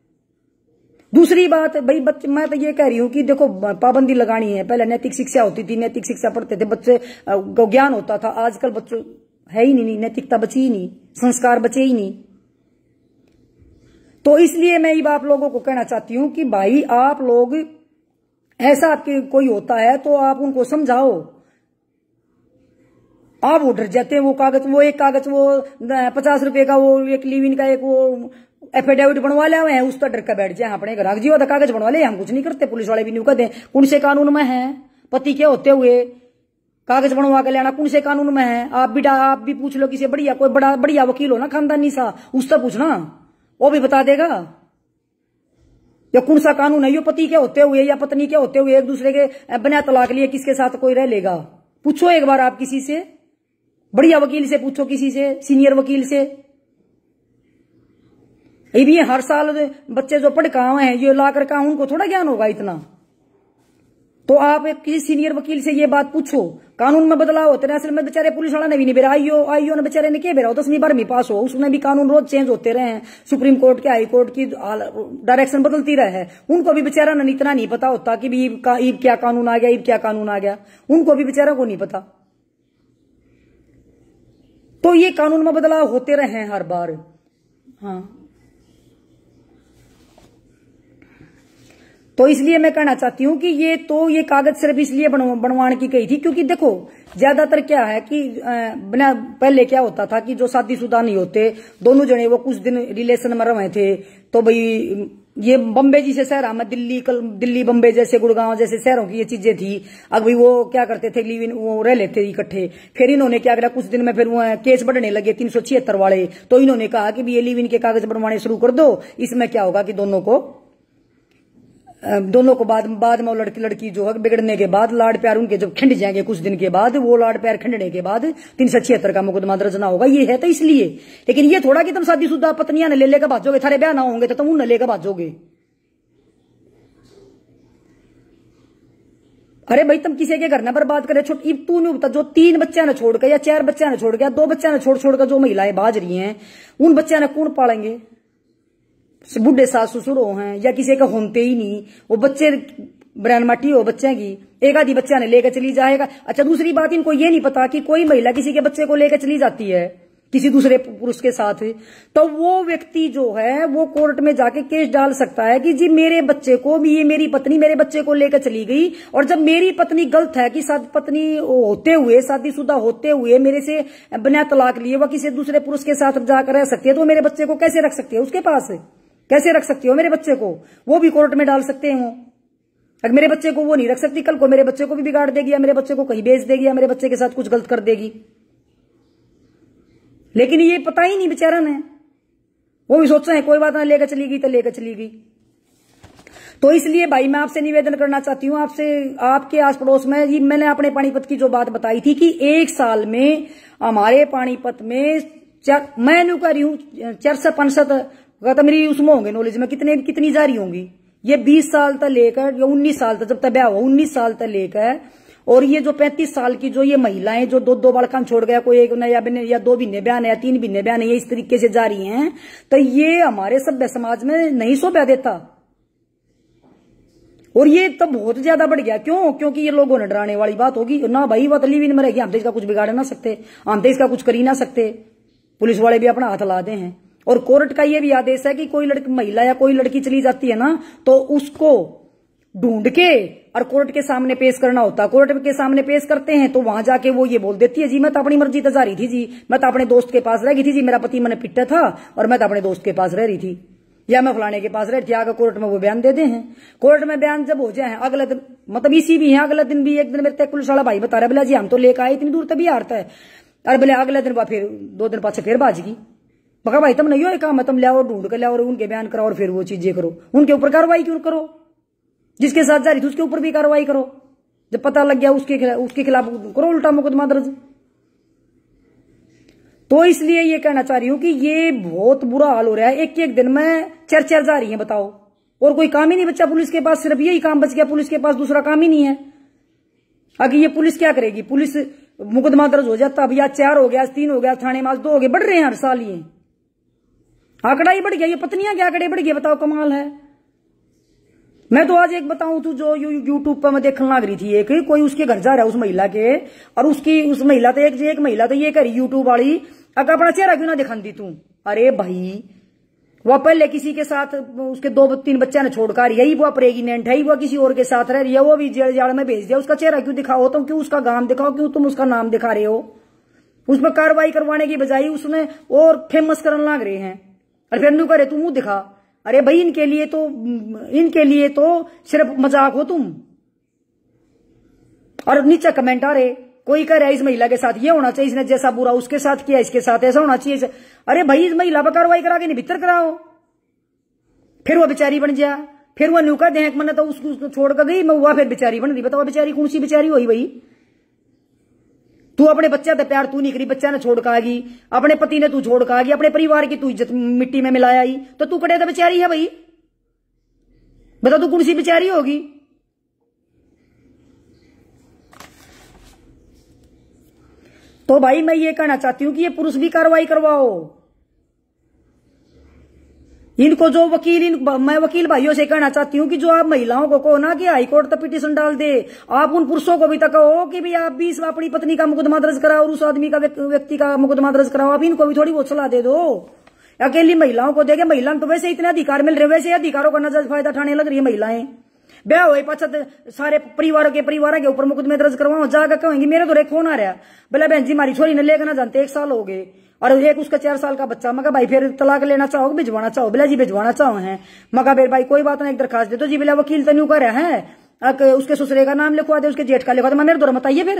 दूसरी बात भाई, बच्चे मैं तो ये कह रही हूं कि देखो पाबंदी लगानी है। पहले नैतिक शिक्षा होती थी, नैतिक शिक्षा पढ़ते थे बच्चे को, ज्ञान होता था। आजकल बच्चों है ही नहीं, नैतिकता बची ही नहीं, संस्कार बचे ही नहीं। तो इसलिए मैं ये आप लोगों को कहना चाहती हूं कि भाई आप लोग, ऐसा आपके कोई होता है तो आप उनको समझाओ। आप वो डर जाते हैं, वो एक कागज वो 50 रुपए का वो एक लिव इन का एक वो एफिडेविट बनवा ले हैं, उस पर डर कर बैठ जाए अपने घर जी होता कागज बनवा ले, हम कुछ नहीं करते। पुलिस वाले भी नहीं कहते कौन से कानून में है, पति के होते हुए कागज बनवा के लेना कौन से कानून में है। आप भी पूछ लो किसी बढ़िया, कोई बढ़िया वकील हो ना खानदानी सा, उससे पूछना, वो भी बता देगा या कौन सा कानून है। यो पति के होते हुए या पत्नी के होते हुए एक दूसरे के बिना तलाक लिए किसके साथ कोई रह लेगा, पूछो एक बार आप किसी से, बढ़िया वकील से पूछो, किसी से सीनियर वकील से। ये भी हर साल बच्चे जो पढ़ का हैं ये ला कर का, उनको थोड़ा ज्ञान होगा इतना। तो आप किसी सीनियर वकील से ये बात पूछो। कानून में बदलाव होते रहे, असल में बेचारे पुलिस वाला ने भी नहीं बेरा, आईओ ने बेचारे ने क्या बेरा हो, 10वीं 12वीं पास हो, उसमें भी कानून रोज चेंज होते रहे हैं। सुप्रीम कोर्ट के, हाई कोर्ट की डायरेक्शन बदलती रहे है, उनको भी बेचारा ने इतना नहीं पता होता कि ईब क्या कानून आ गया, ईब क्या कानून आ गया, उनको भी बेचारा को नहीं पता। तो ये कानून में बदलाव होते रहे हैं हर बार। हाँ, तो इसलिए मैं कहना चाहती हूं कि ये कागज सिर्फ इसलिए बनवाने की कही थी, क्योंकि देखो ज्यादातर क्या है कि बिना पहले क्या होता था कि जो शादीशुदा नहीं होते, दोनों जने वो कुछ दिन रिलेशन में रहे थे, तो भाई ये बम्बे जैसे शहर में, दिल्ली बम्बे जैसे गुड़गांव जैसे शहरों की ये चीजें थी। अब भाई वो क्या करते थे, लिव इन वो रह लेते इकट्ठे। फिर इन्होंने क्या करा, कुछ दिन में फिर वो केस बढ़ने लगे 376 वाले, तो इन्होंने कहा कि ये लिव इन के कागज बनवाने शुरू कर दो। इसमें क्या होगा कि दोनों को बाद में वो लड़की जो है बिगड़ने के बाद लाड प्यार उनके जब खिंड जाएंगे कुछ दिन के बाद, वो लाड प्यार खिंडने के बाद 376 का मुकदमा दर्ज ना होगा। ये है तो इसलिए, लेकिन ये थोड़ा कि तुम शादीशुदा पत्नियां ने ले लेकर भाजोगे, थारे ब्याह ना होंगे तो तुम उन्हें लेकर भाजोगे। अरे भाई तुम किसी के घर ना बर्बाद करे, तू नहीं बता, जो 3 बच्चा ने छोड़ के या 4 बच्चा ने छोड़ के या 2 बच्चा ने छोड़ कर जो महिलाएं बाज रही हैं, उन बच्चा ने कौन पालेंगे। बुढ़े सास ससुर हो हैं या किसी का होते ही नहीं, वो बच्चे ब्रैन माटी हो बच्चे की, एक आधी बच्चा ने लेकर चली जाएगा। अच्छा दूसरी बात, इनको ये नहीं पता कि कोई महिला किसी के बच्चे को लेकर चली जाती है किसी दूसरे पुरुष के साथ, तो वो व्यक्ति जो है वो कोर्ट में जाके केस डाल सकता है कि जी मेरे बच्चे को भी, ये मेरी पत्नी मेरे बच्चे को लेकर चली गई, और जब मेरी पत्नी गलत है कि पत्नी होते हुए, शादीशुदा होते हुए मेरे से बिना तलाक लिए वह किसी दूसरे पुरुष के साथ जाकर रह सकती है, तो मेरे बच्चे को कैसे रख सकती है, उसके पास कैसे रख सकती हो मेरे बच्चे को, वो भी कोर्ट में डाल सकते हैं। वो अगर मेरे बच्चे को वो नहीं रख सकती, कल को मेरे बच्चे को भी बिगाड़ देगी, या मेरे बच्चे को कहीं भेज देगी, या मेरे बच्चे के साथ कुछ गलत कर देगी। लेकिन ये पता ही नहीं बेचारा ने, वो भी सोचते हैं कोई बात ना, लेकर चली गई तो लेकर चली गई। तो इसलिए भाई मैं आपसे निवेदन करना चाहती हूँ, आपके आस पड़ोस में, ये मैंने अपने पानीपत की जो बात बताई थी कि 1 साल में हमारे पानीपत में मैं न्यू कर रही हूँ 465 तो मेरी उसमें होंगे नॉलेज में कितनी जारी होंगी, ये 20 साल तक लेकर या 19 साल तक, जब तक ब्याह हुआ 19 साल तक लेकर, और ये जो 35 साल की जो ये महिलाएं जो 2 बालकान छोड़ गया, कोई 1 या 2 महीने बयान है या 3 महीने बयान है, ये इस तरीके से जा रही हैं, तो ये हमारे सभ्य समाज में नहीं शोभा देता। और ये तो बहुत ज्यादा बढ़ गया। क्योंकि ये लोगों ने डराने वाली बात होगी ना भाई, वो तो लिव इन में रहेगी, हम तो इसका कुछ बिगाड़ ना सकते, हम तो इसका कुछ कर ही ना सकते, पुलिस वाले भी अपना हाथ ला दे हैं। और कोर्ट का ये भी आदेश है कि कोई लड़की महिला या कोई लड़की चली जाती है ना तो उसको ढूंढ के और कोर्ट के सामने पेश करना होता है। कोर्ट के सामने पेश करते हैं तो वहां जाके वो ये बोल देती है, जी मैं तो अपनी मर्जी से जा रही थी, जी मैं तो अपने दोस्त के पास रह गई थी, जी मेरा पति मैंने पिटा था और मैं तो अपने दोस्त के पास रह रही थी, या मैं फलाने के पास रह रही थी। आगे कोर्ट में वो बयान दे दे हैं। कोर्ट में बयान जब हो जाए अगले दिन, मतलब इसी भी है अगले दिन भी, एक दिन मेरे पुलिस वाला भाई बता रहा बोला जी हम तो लेकर आए इतनी दूर तभी हारता है, अरे बोले अगले दिन फिर 2 दिन पाछे फिर बाजगी। बका भाई तुम नहीं हो काम है, तुम लाओ ढूंढ कर लाओ और उनके बयान कराओ और फिर वो चीजें करो, उनके ऊपर कार्रवाई क्यों करो, जिसके साथ जा रही थी उसके ऊपर भी कार्रवाई करो, जब पता लग गया उसके खिलाफ करो उल्टा मुकदमा दर्ज। तो इसलिए ये कहना चाह रही हूं कि ये बहुत बुरा हाल हो रहा है, एक एक दिन में 4 जा रही है, बताओ। और कोई काम ही नहीं बच्चा पुलिस के पास, सिर्फ यही काम बच गया, पुलिस के पास दूसरा काम ही नहीं है। आगे ये पुलिस क्या करेगी, पुलिस मुकदमा दर्ज हो जाता, अब आज 4 हो गया, आज 3 हो गया, थाने में आज 2 हो गए, बढ़ रहे हैं हर साल, ये आंकड़ा ही बढ़ गया, ये पत्नियां के आंकड़े बढ़ गए, बताओ कमाल है। मैं तो आज एक बताऊं तू, जो यूट्यूब पर मैं देखने लग रही थी, एक कोई उसके घर जा रहा है उस महिला के, और उस महिला तो एक महिला तो ये करी यूट्यूब वाली, अगर अपना चेहरा क्यों ना दिखाती तू। अरे भाई वह पहले किसी के साथ उसके 2-3 बच्चे ने छोड़कर यही वो प्रेग्नेंट है, वो किसी और के साथ रह रही है, वो भी जेल जाड़ में भेज दिया, उसका चेहरा क्यों दिखाओ तुम, क्यों उसका गाम दिखाओ, क्यों तुम उसका नाम दिखा रहे हो। उस पर कार्रवाई करवाने की बजाय उसने और फेमस करने लग रहे हैं, और फिर न्यू करे तू मुंह दिखा। अरे भाई इनके लिए तो सिर्फ मजाक हो तुम। और नीचे कमेंट आ रहे, कोई कह रहा है इस महिला के साथ ये होना चाहिए, इसने जैसा बुरा उसके साथ किया इसके साथ ऐसा होना चाहिए। अरे भाई इस महिला पर कार्रवाई करा के नहीं भीतर कराओ, फिर वो बेचारी बन जा, फिर वो न्यू का देख मैंने तो उसको छोड़ कर गई, मैं हुआ फिर बेचारी बन रही। बताओ बेचारी कौन सी बेचारी हुई भाई। तू अपने बच्चा तो प्यार तू नहीं करी, बच्चा ने छोड़ का गई, अपने पति ने तू छोड़ का गई, अपने परिवार की तू इज्जत मिट्टी में मिलाया ही, तो तू कड़े तो बेचारी है भाई। बता तू कौन सी बेचारी होगी। तो भाई मैं ये कहना चाहती हूं कि ये पुरुष भी कार्रवाई करवाओ, इनको जो मैं वकील भाइयों से कहना चाहती हूं कि जो आप महिलाओं को कहो ना कि हाईकोर्ट तक पिटीशन डाल दे, आप उन पुरुषों को भी तक कहो कि भाई आप भी अपनी पत्नी का मुकदमा दर्ज कराओ और उस आदमी का व्यक्ति का मुकदमा दर्ज कराओ। आप इनको भी थोड़ी बहुत सलाह दे दो। अकेली महिलाओं को देखे, महिला तो वैसे इतने अधिकार मिल रहे, वैसे अधिकारों का नजर फायदा उठाने लग रही है महिलाएं। ब्याह हुए पाछा सारे परिवार के ऊपर मुकदमे दर्ज करवाओ, जाकर कहेंगी मेरे तो रेखो ना रहा, बोला बहन जी हमारी छोरी ने लेकर ना जानते 1 साल हो गए और एक उसका 4 साल का बच्चा। मगर भाई फिर तलाक लेना चाहो भिजवाना चाहो, बोला जी भिजवाना चाहो है। मगर फिर भाई कोई बात नहीं, एक दरखास्त दे दो जी, बोला वकील तो न्यू कर रहा है, उसके ससुरे का नाम लिखवा दे, उसके जेठ का लिखवा दे। मेरे दौर बताइए फिर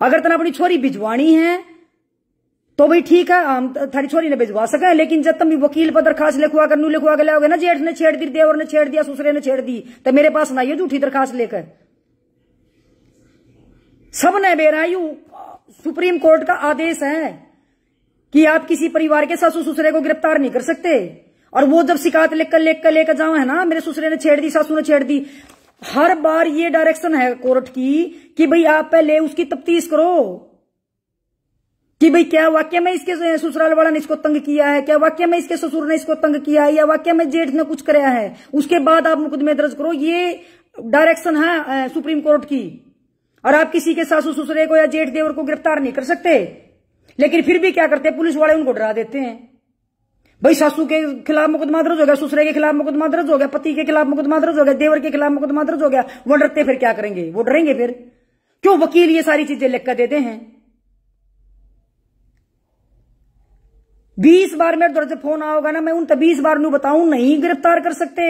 अगर तना अपनी छोरी भिजवानी है तो भाई ठीक है, हम थारी छोरी ने भिजवा सके, लेकिन जब तुम वकील पर दरखास्त लिखवा कर लिखवा के लाओगे ना, जेठ ने छेड़ दी, देवर ने छेड़ दिया, ससुरे ने छेड़ दी, तो मेरे पास ना ये झूठी दरखास्त लेकर सब ने बेरायु। सुप्रीम कोर्ट का आदेश है कि आप किसी परिवार के सासू ससुरे को गिरफ्तार नहीं कर सकते। और वो जब शिकायत लेकर जाओ है ना, मेरे ससुरे ने छेड़ दी, सासू ने छेड़ दी, हर बार ये डायरेक्शन है कोर्ट की कि भाई आप पहले उसकी तफ्तीश करो कि भाई क्या वाकई में इसके ससुराल वाला ने इसको तंग किया है, क्या वाकई में इसके ससुर ने इसको तंग किया है, या वाकई में जेठ ने कुछ कराया है, उसके बाद आप मुकदमे दर्ज करो। ये डायरेक्शन है सुप्रीम कोर्ट की। और आप किसी के सासू ससुरे को या जेठ देवर को गिरफ्तार नहीं कर सकते, लेकिन फिर भी क्या करते हैं पुलिस वाले, उनको डरा देते हैं। भाई सासू के खिलाफ मुकदमा दर्ज हो गया, ससुरे के खिलाफ मुकदमा दर्ज हो गया, पति के खिलाफ मुकदमा दर्ज हो गया, देवर के खिलाफ मुकदमा दर्ज हो गया, वो डरते फिर क्या करेंगे, वो डरेंगे फिर क्यों। वकील ये सारी चीजें लिख कर देते हैं। 20 बार मेरे दौर से फोन आओगा ना, मैं उन 20 बार नू बताऊं नहीं गिरफ्तार कर सकते।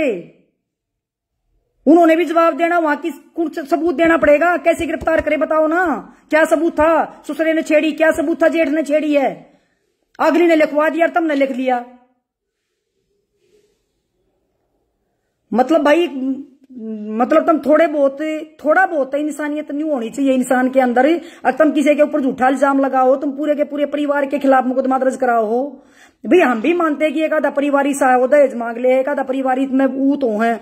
उन्होंने भी जवाब देना, वहां की कुछ सबूत देना पड़ेगा, कैसे गिरफ्तार करे बताओ ना। क्या सबूत था ससुरे ने छेड़ी, क्या सबूत था जेठ ने छेड़ी है, अगली ने लिखवा दिया तुमने लिख लिया। मतलब भाई मतलब तुम थोड़ा बहुत इंसानियत नहीं होनी चाहिए इंसान के अंदर। और तुम किसी के ऊपर झूठा इल्जाम लगाओ, तुम पूरे के पूरे परिवार के खिलाफ मुकदमा दर्ज कराओ हो। भाई हम भी मानते हैं कि एक आधा परिवारी सा दहेज मांग ले, एक आधा परिवारी में ऊ तो है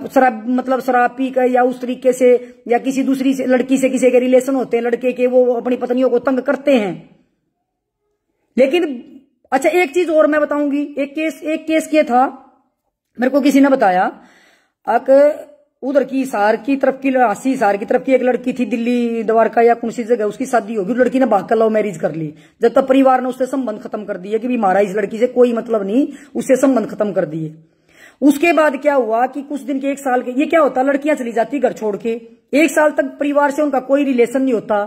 शराब, मतलब शराब पी कर या उस तरीके से, या किसी दूसरी लड़की से किसी के रिलेशन होते हैं लड़के के, वो अपनी पत्नियों को तंग करते हैं। लेकिन अच्छा एक चीज और मैं बताऊंगी, एक केस ये था, मेरे को किसी ने बताया उधर की हिसार की तरफ की, अस्सी हिसार की तरफ की एक लड़की थी, दिल्ली द्वारका या कौन सी जगह, उसकी शादी होगी। लड़की ने भाग कर लव मैरिज कर ली। जब तक परिवार ने उससे संबंध खत्म कर दिए कि भी हमारा इस लड़की से कोई मतलब नहीं, उससे संबंध खत्म कर दिए। उसके बाद क्या हुआ कि कुछ दिन के, एक साल के, ये क्या होता, लड़कियां चली जाती घर छोड़ के, एक साल तक परिवार से उनका कोई रिलेशन नहीं होता।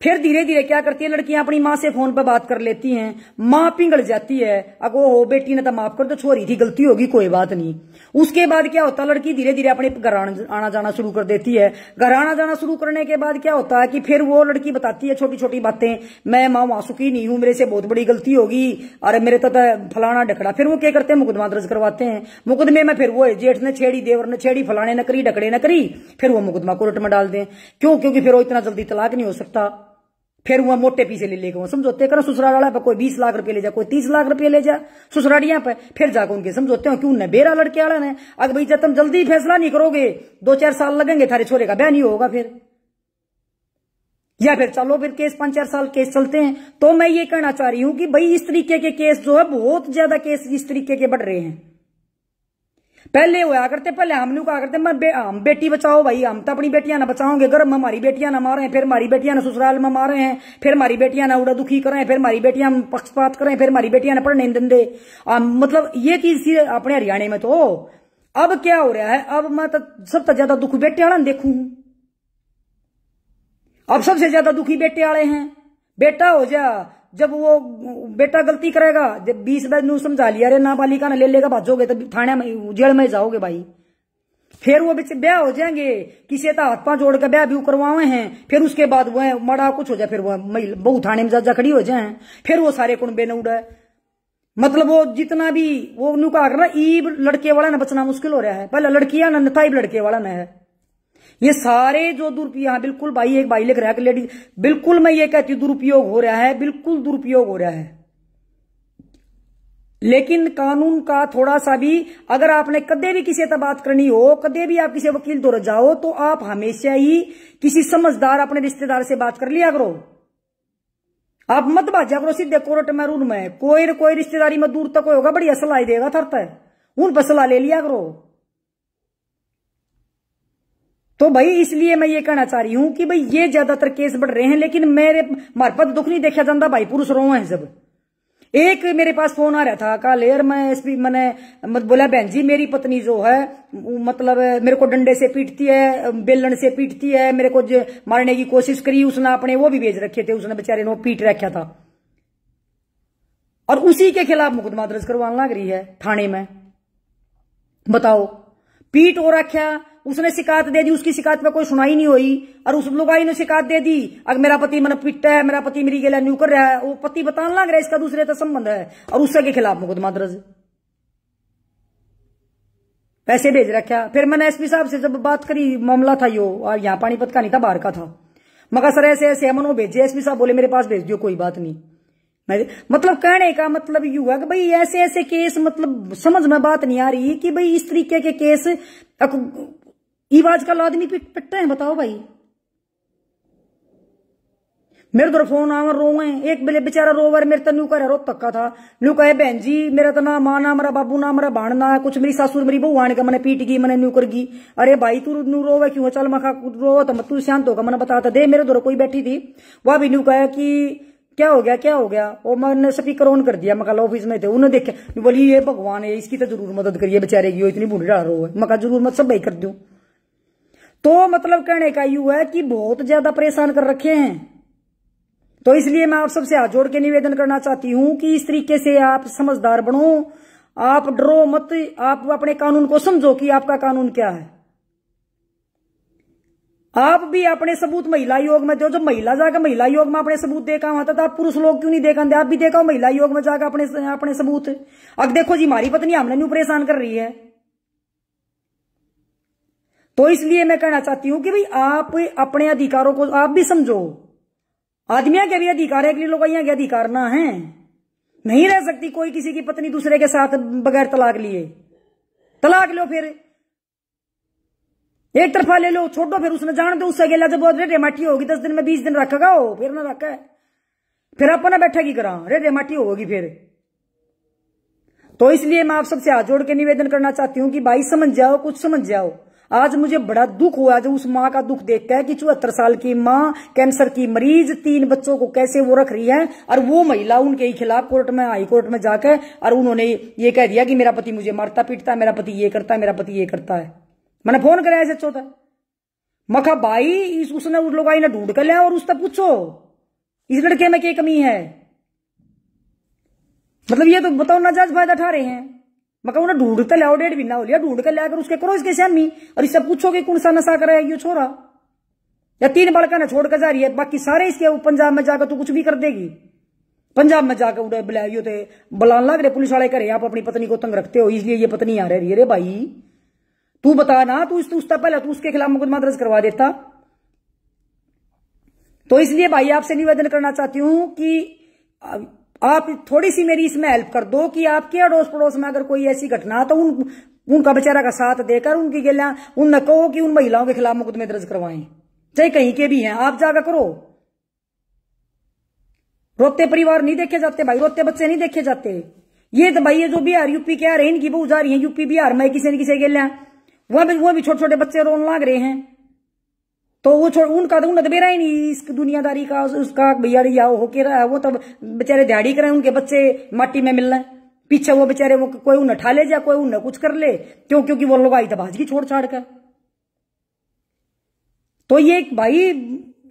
फिर धीरे धीरे क्या करती है लड़कियां, अपनी माँ से फोन पर बात कर लेती हैं, माँ पिघल जाती है, अगो हो बेटी ने तो माफ कर दो, छोरी थी, गलती होगी, कोई बात नहीं। उसके बाद क्या होता, लड़की धीरे धीरे अपने घर आना जाना शुरू कर देती है। घर आना जाना शुरू करने के बाद क्या होता है कि फिर वो लड़की बताती है छोटी छोटी बातें, मैं माँ वहां सुखी नहीं हूं, मेरे से बहुत बड़ी गलती होगी, अरे मेरे तो फलाना ढकड़ा। फिर वो क्या करते हैं, मुकदमा दर्ज करवाते हैं। मुकदमे में फिर वो जेठ ने छेड़ी, देवर ने छेड़ी, फलाने ने करी, ढकड़े ने करी, फिर वो मुकदमा कोर्ट में डाल दें। क्यों? क्योंकि फिर वो इतना जल्दी तलाक नहीं हो सकता। फिर वह मोटे पीछे ले लेगा, समझौते करो ससुराल वाला पे, कोई 20 लाख रुपए ले जा, कोई 30 लाख रुपए ले जा ससुरालियां पे, फिर जाकर उनके समझौते हो। क्यों न बेरा लड़के वाला ने, अगर भाई जब तुम जल्दी फैसला नहीं करोगे 2-4 साल लगेंगे, थारे छोरे का ब्याह नहीं होगा फिर, या फिर चलो फिर केस 5-4 साल केस चलते हैं। तो मैं ये कहना चाह रही हूं कि भाई इस तरीके के केस जो है, बहुत ज्यादा केस इस तरीके के बढ़ रहे हैं। पहले हुआ करते, पहले हम लोग कहा करते हम बेटी बचाओ भाई, हम तो अपनी बेटियां ना बचाओगे, गर्भ में हमारी बेटियां ना मारे, फिर हमारी बेटियां ना ससुराल में मारे हैं, फिर हमारी बेटियां ना उड़ा दुखी करें, फिर हमारी बेटियां पक्षपात करें, फिर हमारी बेटियां ना पढ़ने नहीं देंगे। मतलब ये चीज अपने हरियाणा में। तो अब क्या हो रहा है, अब मैं तो सबसे ज्यादा दुख बेटे वाला देखू, अब सबसे ज्यादा दुखी बेटे वाले हैं। बेटा हो जा, जब वो बेटा गलती करेगा, जब 20 बार समझा लिया, अरे नाबालिका ने ले लेगा, भाजोगे तो थाने में जेल में जाओगे भाई। फिर वो ब्याह हो जाएंगे, किसी का हाथ पांव जोड़ कर ब्याह भी करवाए हैं, फिर उसके बाद वो मड़ा कुछ हो जाए, फिर वो बहु थाने में जा खड़ी हो जाए, फिर वो सारे कुंबे न उड़ा। मतलब वो जितना भी वो नुका कर, ईब लड़के वाला ना बचना मुश्किल हो रहा है, पहले लड़कियां न था, लड़के वाला न है। ये सारे जो दुरुपयोग, हाँ बिल्कुल भाई, एक भाई लिख रहा है कि लेडीज, बिल्कुल मैं ये कहती हूं दुरुपयोग हो रहा है, बिल्कुल दुरुपयोग हो रहा है। लेकिन कानून का थोड़ा सा भी, अगर आपने कदे भी किसी से बात करनी हो, कदे भी आप किसी वकील दौर जाओ, तो आप हमेशा ही किसी समझदार अपने रिश्तेदार से बात कर लिया करो। आप मत भाजा करो सीधे कोर्ट में, रूम में कोई न कोई रिश्तेदारी में दूर तक होगा, बढ़िया सलाह देगा थरता है, उन पर सलाह ले लिया करो। तो भाई इसलिए मैं ये कहना चाह रही हूं कि भाई ये ज्यादातर केस बढ़ रहे हैं, लेकिन हमारे पास दुख नहीं देखा जाता भाई, पुरुष रो हैं सब। एक मेरे पास फोन आ रहा था कल, यार मैंने बोला बहन जी मेरी पत्नी जो है, मतलब मेरे को डंडे से पीटती है, बेलन से पीटती है, मेरे को मारने की कोशिश करी, उसने अपने वो भी भेज रखे थे, उसने बेचारे ने वो पीट रखा था, और उसी के खिलाफ मुकदमा दर्ज करवाने लग रही है थाने में। बताओ, पीट हो रखा, उसने शिकायत दे दी, उसकी शिकायत पे कोई सुनाई नहीं हुई, और उस लुगाई ने शिकायत दे दी, अगर मेरा पति मैंने पिटता है, मेरा पति मेरी गेला न्यू कर रहा है, वो पति बताने लग रहा है इसका दूसरे से संबंध है, और उससे के खिलाफ मुकदमा दर्ज, पैसे भेज रखा। फिर मैंने एसपी साहब से जब बात करी, मामला था यो, और यहाँ पानीपत का नहीं था, बाहर का था, मगर सर ऐसे ऐसे हमन वो भेजे, एसपी साहब बोले मेरे पास भेज दियो, कोई बात नहीं। मतलब कहने का मतलब यू है कि भाई ऐसे ऐसे केस, मतलब समझ में बात नहीं आ रही कि भाई इस तरीके के केस आजकल आदमी पिटते हैं। बताओ भाई, मेरे तो फोन आवर रोवे, एक बेचारा रोवर मेरे तो न्यू कर रो तक्का था, न्यू कहे बहन जी मेरा तो ना माँ ना मेरा बाबू ना मेरा भाण ना कुछ, मेरी सासुर मेरी बहू आने का मैंने पीट गई, मैंने न्यू कर गई। अरे भाई तू न्यू रोवे क्यों, चल मखा रो तो तू शांत होगा, मैंने बताता दे। मेरे दौर कोई बैठी थी, वह भी न्यू कहे कि क्या हो गया क्या हो गया, और मैंने स्पीकर ऑन कर दिया, मका ऑफिस में थे, उन्होंने देखा, बोली ये भगवान है, इसकी तो जरूर मदद करिए बेचारे की, इतनी बूढ़ी डाल रो है, मका जरूर मत सब भाई कर दूं। तो मतलब कहने का यू है कि बहुत ज्यादा परेशान कर रखे हैं। तो इसलिए मैं आप सबसे हाथ जोड़ के निवेदन करना चाहती हूं कि इस तरीके से आप समझदार बनो, आप डरो मत, आप अपने कानून को समझो कि आपका कानून क्या है। आप भी अपने सबूत महिला आयोग में दो, जब महिला जाकर महिला आयोग में अपने सबूत देखा हुआ था, तो आप पुरुष लोग क्यों नहीं देखा, आप भी देखा महिला आयोग में जाकर अपने सबूत। अब देखो जी हमारी पत्नी हमने न्यू परेशान कर रही है। तो इसलिए मैं कहना चाहती हूं कि भाई आप अपने अधिकारों को आप भी समझो, आदमियों के भी अधिकार है, अगली लोग के अधिकार ना है। नहीं रह सकती कोई किसी की पत्नी दूसरे के साथ बगैर तलाक लिए, तलाक लो, फिर एक तरफा ले लो, छोड़ो, फिर उसने जान दो, उससे गेला जब रेटे माटी होगी 10 दिन में 20 दिन रखेगा हो, फिर ना रखा है, फिर अपना बैठेगी करा रेटे माटी होगी फिर। तो इसलिए मैं आप सबसे हाथ जोड़ के निवेदन करना चाहती हूं कि भाई समझ जाओ, कुछ समझ जाओ। आज मुझे बड़ा दुख हुआ जब उस माँ का दुख देखता है कि 74 साल की माँ कैंसर की मरीज 3 बच्चों को कैसे वो रख रही है, और वो महिला उनके खिलाफ कोर्ट में, हाई कोर्ट में जाकर और उन्होंने ये कह दिया कि मेरा पति मुझे मारता पीटता है, मेरा पति ये करता है, मेरा पति ये करता है। मैंने फोन कराया ऐसे चौथा मखा भाई उसने उस लोग ने ढूंढ कर लिया और उससे पूछो इस लड़के में क्या कमी है। मतलब ये तो बताओ नाजायज फायदा उठा रहे हैं। मैं उन्हें ढूंढते लाओ, 1.5 महीना हो लिया ढूंढ कर लाकर उसके करो इसके सामने, और इससे पूछो कि कौन सा नशा करे ये छोरा, या 3 बालका ने छोड़कर जा रही है, बाकी सारे इसके पंजाब में जाकर तू कुछ भी कर देगी। पंजाब में जाकर उड़े बुलाइयो थे बुलान लग रहे पुलिस वाले करे आप अपनी पत्नी को तंग रखते हो इसलिए ये पत्नी आ रही है। रे भाई तू बता ना, तू उससे पहले तू उसके खिलाफ मुकदमा दर्ज करवा देता। तो इसलिए भाई आपसे निवेदन करना चाहती हूं कि आप थोड़ी सी मेरी इसमें हेल्प कर दो कि आपके अड़ोस पड़ोस में अगर कोई ऐसी घटना तो उनका बेचारा का साथ देकर उनकी गलियां उन कहो कि उन महिलाओं के खिलाफ मुकदमे दर्ज करवाएं, चाहे कहीं के भी हैं, आप जाकर करो। रोते परिवार नहीं देखे जाते भाई, रोते बच्चे नहीं देखे जाते। ये तो भाई ये जो बिहार यूपी के आ रहे हैं इनकी बहू जा रही है यूपी बिहार में किसी न किसी गलियां, वह भी छोटे छोटे बच्चे रोन लाग रहे हैं। तो वो उनका तो उन्हें बेरा ही नहीं इस दुनियादारी का, उसका भैया या होके रहा है। वो तो बेचारे दिहाड़ी करें, उनके बच्चे माटी में मिल रहे हैं, पीछे वो बेचारे वो कोई उन्हें ठा ले जा, कोई उन्हें कुछ कर ले, क्योंकि वो लोग आई तबाज की छोड़ छाड़ कर। तो ये भाई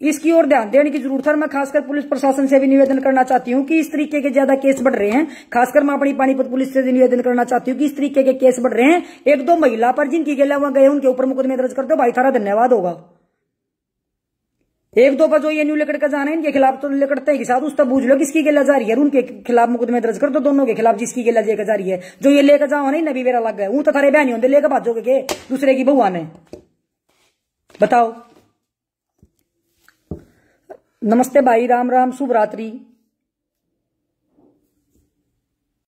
इसकी ओर ध्यान देने की जरूरत है। मैं खासकर पुलिस प्रशासन से भी निवेदन करना चाहती हूँ कि इस तरीके के ज्यादा केस बढ़ रहे हैं। खासकर मैं अपनी पानीपत पुलिस से निवेदन करना चाहती हूँ कि इस तरीके के केस बढ़ रहे हैं। 1-2 महिला पर जिनकी गले वहां गए उनके ऊपर मुकदमे दर्ज कर दो भाई, थारा धन्यवाद होगा। 1-2 पर जो ये न्यू लेकर जाना है इनके खिलाफ तो लेकड़ते हैं के साथ उस तक बूझ लो किसकी गिला जा रही है, उनके खिलाफ मुकदमे दर्ज कर दो, दोनों के खिलाफ जिसकी गिला लेकर जा रही है। जो ये लेकर जाओ नहीं नबी बेरा लग गए, वो तो थारे बहनी होंगे लेकर भाजोगे के दूसरे की बहुआ ने, बताओ। नमस्ते भाई, राम राम, शुभ रात्रि।